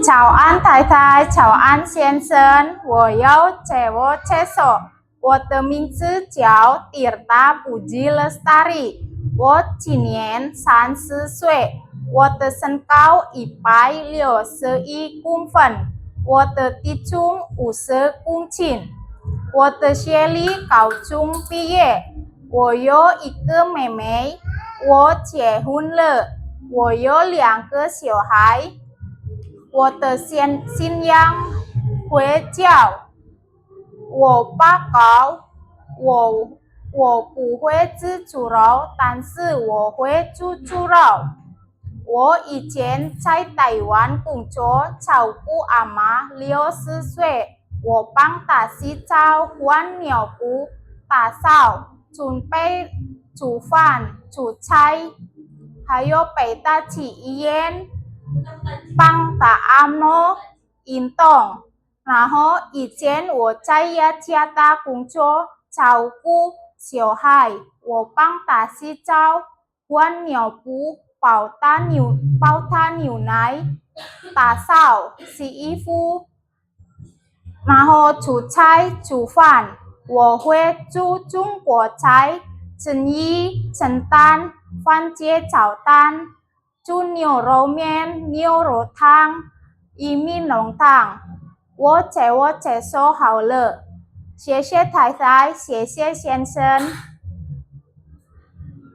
早安，太太。早安，先生。我要自我介绍。我的名字叫Tirta Puji Lestari。我今年30岁。我的身高161公分。我的体重50公斤。我的学历高中毕业。我有一个妹妹。我结婚了。我有2个小孩。我的信仰回教。我八高。我不会吃猪肉，但是我会煮猪肉。我以前在台湾工作，照顾阿妈60岁。我帮她洗澡、换尿布、打扫、准备煮饭、煮菜，还有陪她去医院，帮她按摩、运动。然后以前我在雅加达工作，照顾小孩，我帮他洗澡、换尿布、煲他牛奶、打扫、洗衣服，然后煮菜、煮饭。我会煮中国菜，蒸鱼、蒸蛋、番茄炒蛋，煮牛肉面、牛肉汤、玉米浓汤。我介绍好了，谢谢太太，谢谢先生。